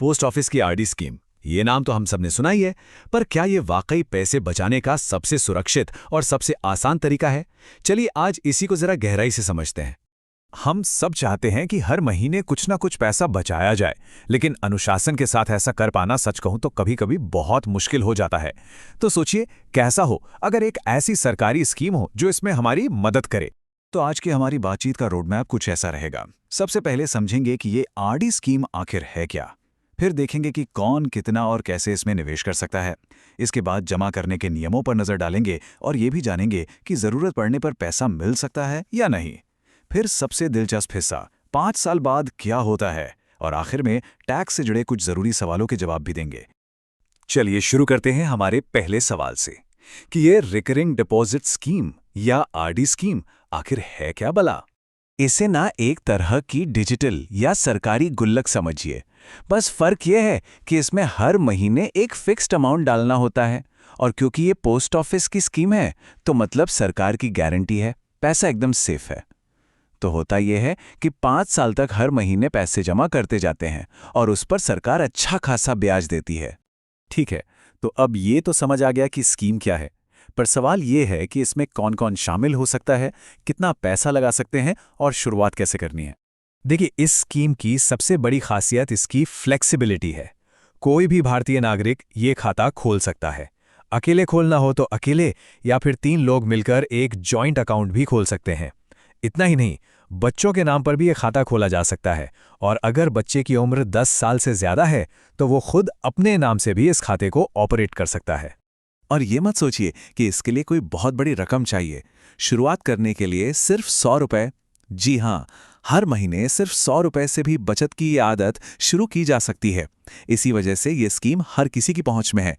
Post office की RD scheme, ये नाम तो हम सबने सुना ही है, पर क्या ये वाकई पैसे बचाने का सबसे सुरक्षित और सबसे आसान तरीका है? चलिए आज इसी को जरा गहराई से समझते हैं। हम सब चाहते हैं कि हर महीने कुछ ना कुछ पैसा बचाया जाए, लेकिन अनुशासन के साथ ऐसा कर पाना सच कहूं तो कभी-कभी बहुत मुश्किल हो जाता है। तो सोचिए कैसा हो अगर एक ऐसी सरकारी स्कीम हो जो इसमें हमारी मदद करे। तो आज की हमारी बातचीत का रोडमैप कुछ ऐसा रहेगा। सबसे पहले समझेंगे कि ये आरडी स्कीम आखिर है क्या। फिर देखेंगे कि कौन कितना और कैसे इसमें निवेश कर सकता है। इसके बाद जमा करने के नियमों पर नजर डालेंगे और ये भी जानेंगे कि जरूरत पड़ने पर पैसा मिल सकता है या नहीं। फिर सबसे दिलचस्प हिस्सा 5 साल बाद क्या होता है, और आखिर में टैक्स से जुड़े कुछ जरूरी सवालों के जवाब भी देंगे। चलिए शुरू करते हैं हमारे पहले सवाल से कि ये रिकरिंग डिपॉजिट स्कीम या आरडी स्कीम आखिर है क्या भला। इसे ना एक तरह की डिजिटल या सरकारी गुल्लक समझिए। बस फर्क यह है कि इसमें हर महीने एक फिक्स्ड अमाउंट डालना होता है, और क्योंकि ये पोस्ट ऑफिस की स्कीम है तो मतलब सरकार की गारंटी है, पैसा एकदम सेफ है। तो होता यह है कि 5 साल तक हर महीने पैसे जमा करते जाते हैं और उस पर सरकार अच्छा खासा ब्याज देती है। ठीक है, तो अब ये तो समझ आ गया कि स्कीम क्या है, पर सवाल ये है कि इसमें कौन कौन शामिल हो सकता है, कितना पैसा लगा सकते हैं और शुरुआत कैसे करनी है। देखिए, इस स्कीम की सबसे बड़ी खासियत इसकी फ्लेक्सिबिलिटी है। कोई भी भारतीय नागरिक ये खाता खोल सकता है। अकेले खोलना हो तो अकेले, या फिर 3 लोग मिलकर एक जॉइंट अकाउंट भी खोल सकते हैं। इतना ही नहीं, बच्चों के नाम पर भी ये खाता खोला जा सकता है, और अगर बच्चे की उम्र 10 साल से ज्यादा है तो वो खुद अपने नाम से भी इस खाते को ऑपरेट कर सकता है। और ये मत सोचिए कि इसके लिए कोई बहुत बड़ी रकम चाहिए। शुरुआत करने के लिए सिर्फ 100 रुपए, जी हाँ, हर महीने सिर्फ 100 रुपए से भी बचत की ये आदत शुरू की जा सकती है। इसी वजह से ये स्कीम हर किसी की पहुंच में है।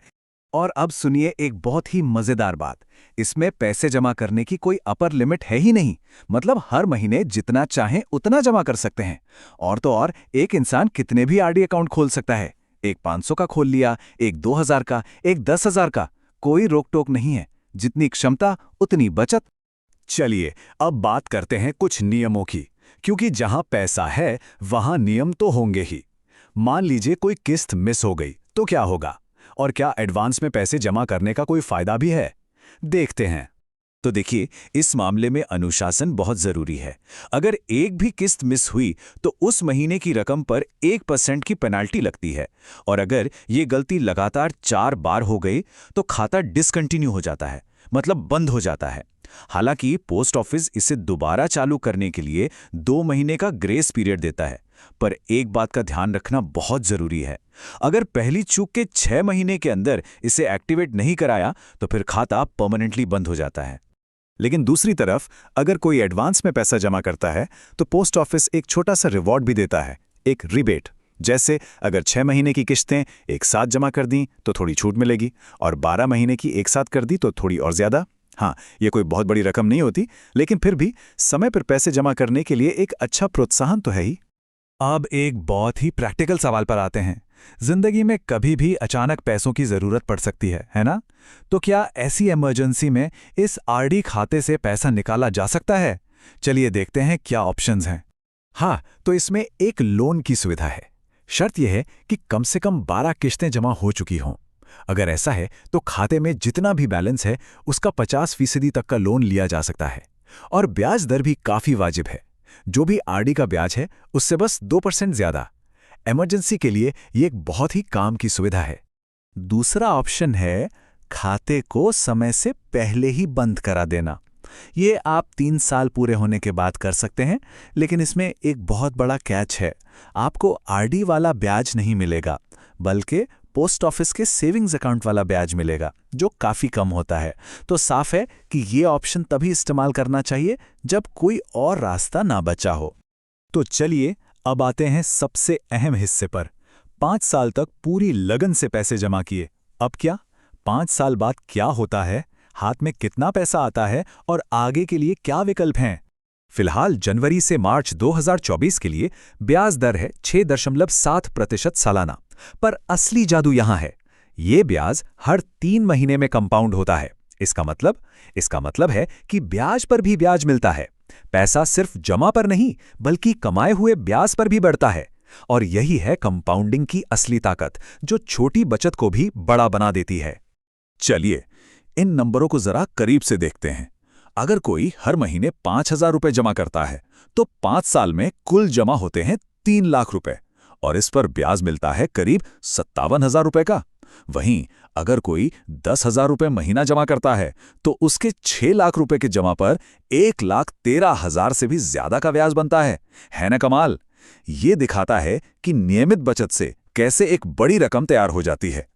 और अब सुनिए एक बहुत ही मजेदार बात, इसमें पैसे जमा करने की कोई अपर लिमिट है ही नहीं। मतलब हर महीने जितना चाहें उतना जमा कर सकते हैं। और तो और एक इंसान कितने भी आरडी अकाउंट खोल सकता है। एक 500 का खोल लिया, एक 2000 का, एक 10,000 का, कोई रोक टोक नहीं है। जितनी क्षमता उतनी बचत। चलिए अब बात करते हैं कुछ नियमों की, क्योंकि जहां पैसा है वहां नियम तो होंगे ही। मान लीजिए कोई किस्त मिस हो गई तो क्या होगा, और क्या एडवांस में पैसे जमा करने का कोई फायदा भी है? देखते हैं। तो देखिए, इस मामले में अनुशासन बहुत जरूरी है। अगर एक भी किस्त मिस हुई तो उस महीने की रकम पर 1% की पेनाल्टी लगती है, और अगर ये गलती लगातार 4 बार हो गई तो खाता डिसकंटिन्यू हो जाता है, मतलब बंद हो जाता है। हालांकि पोस्ट ऑफिस इसे दोबारा चालू करने के लिए 2 महीने का ग्रेस पीरियड देता है, पर एक बात का ध्यान रखना बहुत जरूरी है। अगर पहली चूक के 6 महीने के अंदर इसे एक्टिवेट नहीं कराया तो फिर खाता परमानेंटली बंद हो जाता है। लेकिन दूसरी तरफ अगर कोई एडवांस में पैसा जमा करता है तो पोस्ट ऑफिस एक छोटा सा रिवॉर्ड भी देता है, एक रिबेट। जैसे अगर 6 महीने की किस्तें एक साथ जमा कर दी तो थोड़ी छूट मिलेगी, और 12 महीने की एक साथ कर दी तो थोड़ी और ज्यादा। हाँ, ये कोई बहुत बड़ी रकम नहीं होती, लेकिन फिर भी समय पर पैसे जमा करने के लिए एक अच्छा प्रोत्साहन तो है ही। अब एक बहुत ही प्रैक्टिकल सवाल पर आते हैं। जिंदगी में कभी भी अचानक पैसों की जरूरत पड़ सकती है ना? तो क्या ऐसी इमरजेंसी में इस आरडी खाते से पैसा निकाला जा सकता है? चलिए देखते हैं क्या ऑप्शंस हैं। हाँ, तो इसमें एक लोन की सुविधा है। शर्त यह है कि कम से कम 12 किस्तें जमा हो चुकी हों। अगर ऐसा है तो खाते में जितना भी बैलेंस है उसका 50% तक का लोन लिया जा सकता है, और ब्याज दर भी काफी वाजिब है। जो भी आरडी का ब्याज है उससे बस 2% ज्यादा। इमरजेंसी के लिए ये एक बहुत ही काम की सुविधा है। दूसरा ऑप्शन है खाते को समय से पहले ही बंद करा देना। ये आप 3 साल पूरे होने के बाद कर सकते हैं, लेकिन इसमें एक बहुत बड़ा कैच है। आपको आरडी वाला ब्याज नहीं मिलेगा, बल्कि पोस्ट ऑफिस के सेविंग्स अकाउंट वाला ब्याज मिलेगा, जो काफी कम होता है। तो साफ है कि ये ऑप्शन तभी इस्तेमाल करना चाहिए जब कोई और रास्ता ना बचा हो। तो चलिए अब आते हैं सबसे अहम हिस्से पर। 5 साल तक पूरी लगन से पैसे जमा किए, अब क्या? 5 साल बाद क्या होता है, हाथ में कितना पैसा आता है और आगे के लिए क्या विकल्प हैं? फिलहाल जनवरी से मार्च 2024 के लिए ब्याज दर है 6.7% सालाना, पर असली जादू यहां है। ये ब्याज हर 3 महीने में कंपाउंड होता है। इसका मतलब है कि ब्याज पर भी ब्याज मिलता है। पैसा सिर्फ जमा पर नहीं, बल्कि कमाए हुए ब्याज पर भी बढ़ता है। और यही है कंपाउंडिंग की असली ताकत, जो छोटी बचत को भी बड़ा बना देती है। चलिए इन नंबरों को जरा करीब से देखते हैं। अगर कोई हर महीने 5,000 रुपए जमा करता है तो 5 साल में कुल जमा होते हैं 3 लाख रुपए और इस पर ब्याज मिलता है करीब 57,000 रुपए का। वहीं अगर कोई 10,000 रुपए महीना जमा करता है तो उसके 6 लाख रुपए के जमा पर 1,13,000 से भी ज्यादा का ब्याज बनता है ना कमाल। ये दिखाता है कि नियमित बचत से कैसे एक बड़ी रकम तैयार हो जाती है।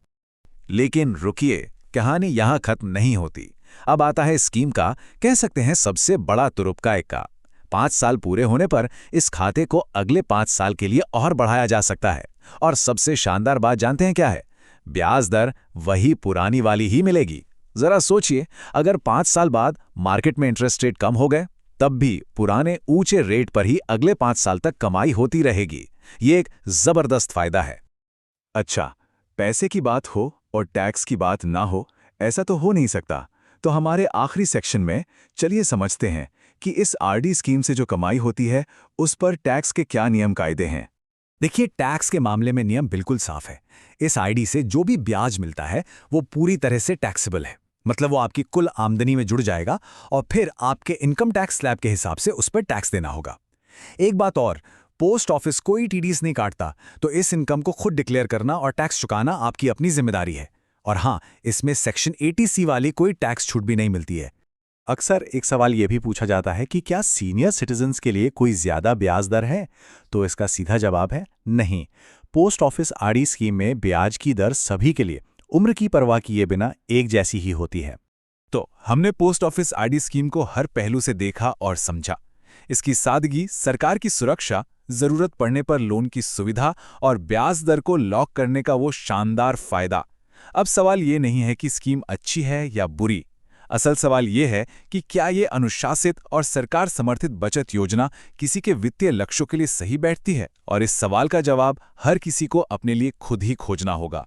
लेकिन रुकिए, कहानी यहां खत्म नहीं होती। अब आता है स्कीम का, कह सकते हैं सबसे बड़ा तुरुपका इक्का। 5 साल पूरे होने पर इस खाते को अगले 5 साल के लिए और बढ़ाया जा सकता है। और सबसे शानदार बात जानते हैं क्या है? ब्याज दर वही पुरानी वाली ही मिलेगी। जरा सोचिए, अगर 5 साल बाद मार्केट में इंटरेस्ट रेट कम हो गए, तब भी पुराने ऊंचे रेट पर ही अगले 5 साल तक कमाई होती रहेगी। ये एक जबरदस्त फायदा है। अच्छा, पैसे की बात हो और टैक्स की बात ना हो, ऐसा तो हो नहीं सकता। तो हमारे आखिरी सेक्शन में चलिए समझते हैं कि इस आरडी स्कीम से जो कमाई होती है उस पर टैक्स के क्या नियम कायदे हैं। देखिए, टैक्स के मामले में नियम बिल्कुल साफ है। इस आईडी से जो भी ब्याज मिलता है वो पूरी तरह से टैक्सेबल है। मतलब वो आपकी कुल आमदनी में जुड़ जाएगा और फिर आपके इनकम टैक्स स्लैब के हिसाब से उस पर टैक्स देना होगा। एक बात और, पोस्ट ऑफिस कोई टीडीएस नहीं काटता, तो इस इनकम को खुद डिक्लेयर करना और टैक्स चुकाना आपकी अपनी जिम्मेदारी है। और हाँ, इसमें सेक्शन 80C वाली कोई टैक्स छूट भी नहीं मिलती है। अक्सर एक सवाल यह भी पूछा जाता है कि क्या सीनियर सिटीजन्स के लिए कोई ज्यादा ब्याज दर है? तो इसका सीधा जवाब है नहीं। पोस्ट ऑफिस आरडी स्कीम में ब्याज की दर सभी के लिए उम्र की परवाह किए बिना एक जैसी ही होती है। तो हमने पोस्ट ऑफिस आरडी स्कीम को हर पहलू से देखा और समझा। इसकी सादगी, सरकार की सुरक्षा, जरूरत पड़ने पर लोन की सुविधा और ब्याज दर को लॉक करने का वो शानदार फायदा। अब सवाल ये नहीं है कि स्कीम अच्छी है या बुरी। असल सवाल ये है कि क्या ये अनुशासित और सरकार समर्थित बचत योजना किसी के वित्तीय लक्ष्यों के लिए सही बैठती है? और इस सवाल का जवाब हर किसी को अपने लिए खुद ही खोजना होगा।